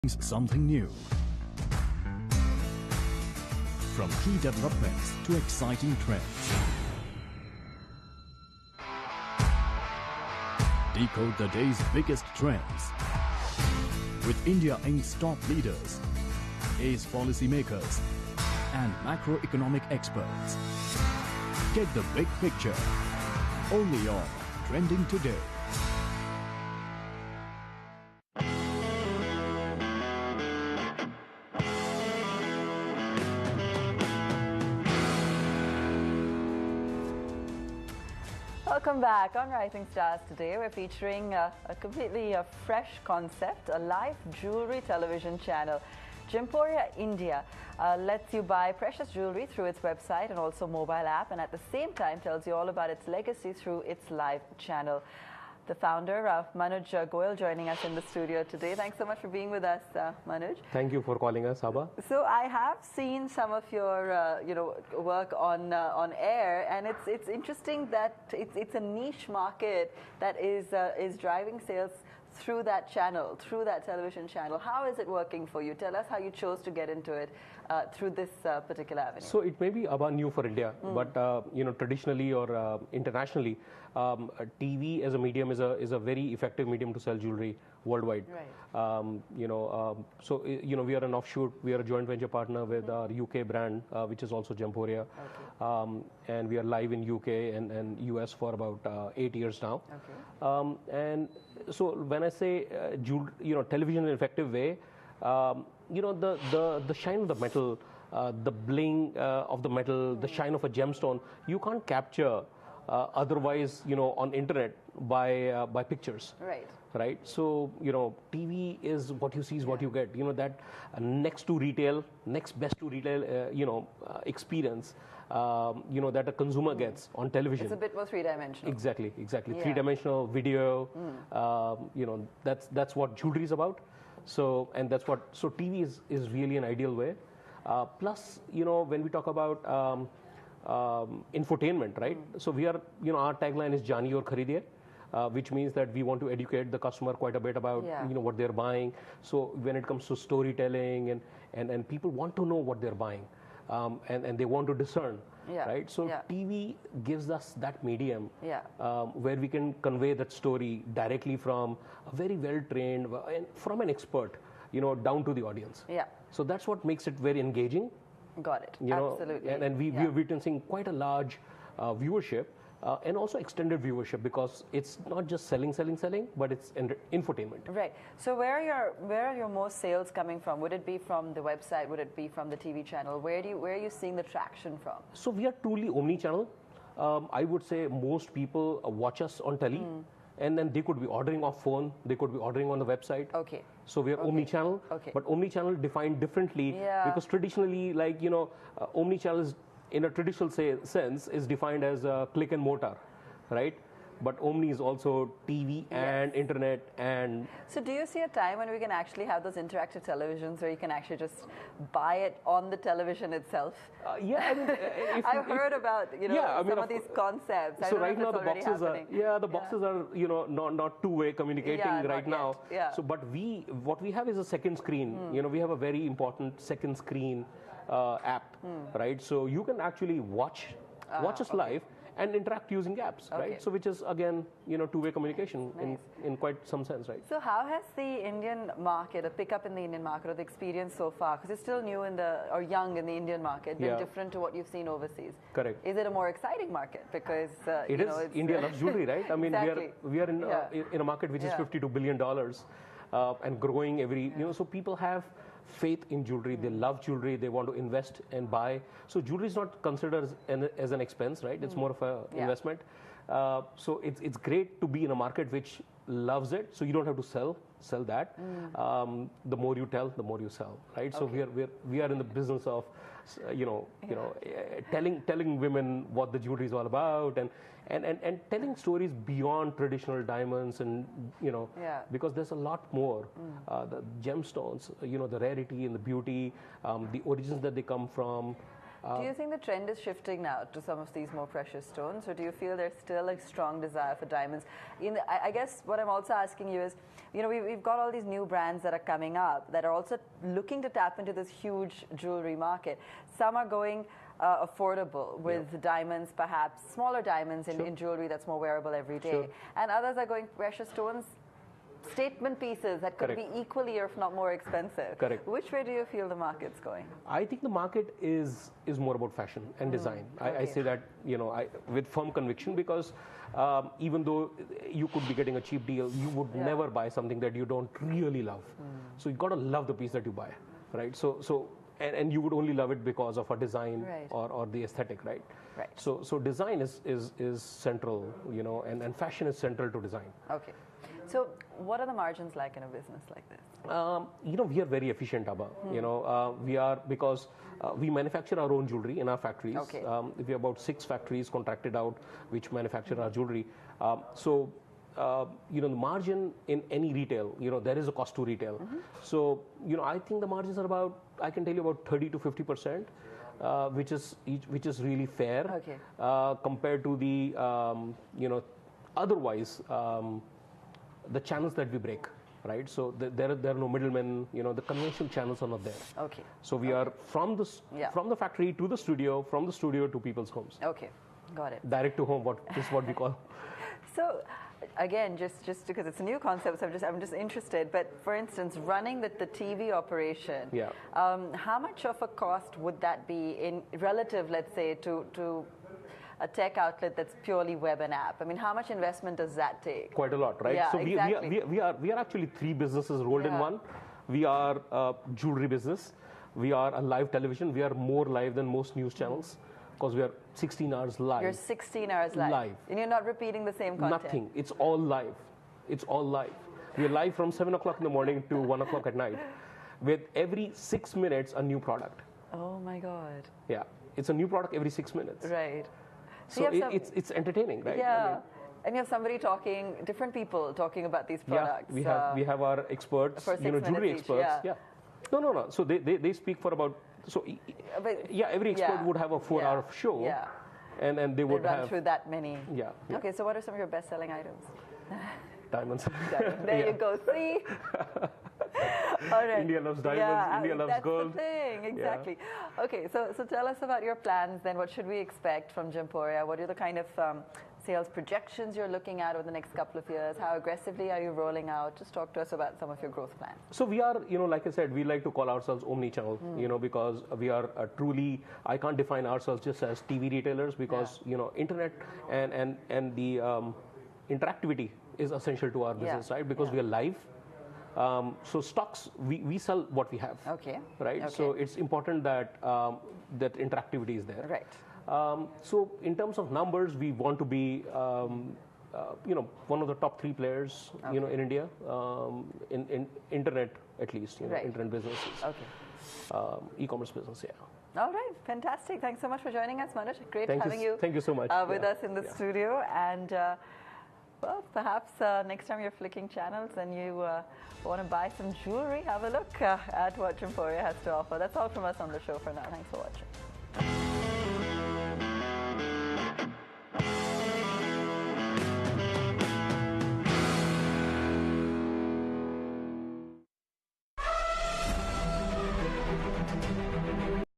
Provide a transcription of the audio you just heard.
Something new. From key developments to exciting trends. Decode the day's biggest trends. With India Inc.'s top leaders, ace policymakers, and macroeconomic experts. Get the big picture. Only on Trending Today. Welcome back on Rising Stars. Today we're featuring a completely fresh concept, a live jewelry television channel. Gemporia India lets you buy precious jewelry through its website and also mobile app, and at the same time tells you all about its legacy through its live channel. The founder, Manuj Goyal, joining us in the studio today. Thanks so much for being with us, Manuj. Thank you for calling us, Abha. So I have seen some of your, work on air, and it's interesting that it's a niche market that is driving sales through that channel, through that television channel. How is it working for you? Tell us how you chose to get into it through this particular avenue. So it may be new for India, but traditionally or internationally, TV as a medium is a very effective medium to sell jewelry worldwide. Right. We are an offshoot. We are a joint venture partner with our UK brand, which is also Gemporia. Okay. And we are live in UK and US for about 8 years now. Okay. And so when I say television in an effective way, the shine of the metal, the bling of the metal, the shine of a gemstone, you can't capture otherwise, on internet by pictures. Right. Right. So, TV is what you see is what you get. That next to retail, next best to retail, experience, that a consumer gets on television. It's a bit more three-dimensional. Exactly. Yeah. Three-dimensional video, that's what jewelry is about. So TV is really an ideal way. Plus, when we talk about infotainment, right? So we are, our tagline is Jani aur Kharidiye. Which means that we want to educate the customer quite a bit about what they're buying. So when it comes to storytelling and people want to know what they're buying, and they want to discern, right? So TV gives us that medium where we can convey that story directly from a very well trained and from an expert, down to the audience. Yeah. So that's what makes it very engaging. Got it. Absolutely. And we're witnessing quite a large viewership. And also extended viewership, because it's not just selling, but it's infotainment. Right. So where are your most sales coming from? Would it be from the website? Would it be from the TV channel? Where are you seeing the traction from? So we are truly omni-channel. I would say most people watch us on telly, and then they could be ordering off phone, they could be ordering on the website. Okay. So we are omni-channel, but omni-channel defined differently, because traditionally, omni-channel is, in a traditional sense, is defined as click and mortar, right? But Omni is also TV and internet and... So do you see a time when we can actually have those interactive televisions where you can actually just buy it on the television itself? I've heard about, some of these concepts. So right now the boxes are, not two-way communicating right now. Yeah. So, but what we have is a second screen. We have a very important second screen app, right? So you can actually watch us live and interact using apps, right? So which is again, two-way communication in quite some sense, right? So how has the Indian market, a pickup in the Indian market, or the experience so far, because it's still new young in the Indian market, been different to what you've seen overseas? Correct. Is it a more exciting market? Because India loves jewelry, right? I mean, exactly. we are in a market which is $52 billion and growing every. So people have faith in jewelry. They love jewelry. They want to invest and buy. So jewelry is not considered as an expense, right? It's more of an investment. So it's great to be in a market which loves it. So you don't have to sell that. The more you tell, the more you sell, right? So we are in the business of telling women what the jewelry is all about, and telling stories beyond traditional diamonds, and because there's a lot more. The gemstones, the rarity and the beauty, the origins that they come from, Do you think the trend is shifting now to some of these more precious stones, or do you feel there's still a strong desire for diamonds? I guess what I'm also asking you is, we've got all these new brands that are coming up that are also looking to tap into this huge jewelry market. Some are going affordable with diamonds, perhaps smaller diamonds in jewelry that's more wearable every day, and others are going precious stones, statement pieces that could be equally or if not more expensive. Correct. Which way do you feel the market's going? I think the market is more about fashion and design. I say that with firm conviction, because even though you could be getting a cheap deal, you would never buy something that you don't really love. So you got to love the piece that you buy, right? And you would only love it because of a design or the aesthetic, right? Right. So design is central, and fashion is central to design. Okay. So what are the margins like in a business like this? We are very efficient, Abha. We are, because we manufacture our own jewelry in our factories. Okay. We have about 6 factories contracted out which manufacture our jewelry. The margin in any retail, there is a cost to retail. So, I think the margins are about, I can tell you, about 30 to 50%, which is really fair compared to the, otherwise, the channels that we break, right? So there are no middlemen. The conventional channels are not there. Okay. So we are from the factory to the studio, from the studio to people's homes. Okay, got it. Direct to home, is what we call. So, again, just because it's a new concept, so I'm just interested. But for instance, running the TV operation, how much of a cost would that be in relative, let's say, to a tech outlet that's purely web and app? I mean, how much investment does that take? Quite a lot, right? Yeah, so exactly. we are actually 3 businesses rolled in one. We are a jewelry business. We are a live television. We are more live than most news channels because we are 16 hours live. You're 16 hours live. And you're not repeating the same content? Nothing. It's all live. It's all live. We are live from 7 o'clock in the morning to 1 o'clock at night with every 6 minutes a new product. Oh my God. Yeah. It's a new product every 6 minutes. Right. So it's entertaining, right? Yeah. And you have somebody different people talking about these products. Yeah, we have our experts, for 6 minutes jewelry each, experts. Yeah. No. So they speak for about, every expert would have a 4-hour show. Yeah. And they would run through that many. Yeah. Okay, so what are some of your best-selling items? Diamonds. There you go. See? All right. India loves diamonds. India loves gold. That's the thing. Exactly. Yeah. Okay, so tell us about your plans then. What should we expect from Gemporia? What are the kind of sales projections you're looking at over the next couple of years? How aggressively are you rolling out? Just talk to us about some of your growth plans. So we are, like I said, we like to call ourselves omni-channel, because we are truly, I can't define ourselves just as TV retailers because, internet and the interactivity is essential to our business, right? Because we are live. So stocks, we sell what we have. Okay. Right? Okay. So it's important that that interactivity is there. Right. So in terms of numbers, we want to be, one of the top 3 players, in India, in internet at least, internet businesses. Okay. E-commerce business, yeah. All right, fantastic. Thanks so much for joining us, Manuj. Great having you. Thank you so much. With us in the studio. And well, perhaps next time you're flicking channels and you want to buy some jewelry, have a look at what Gemporia has to offer. That's all from us on the show for now. Thanks for watching.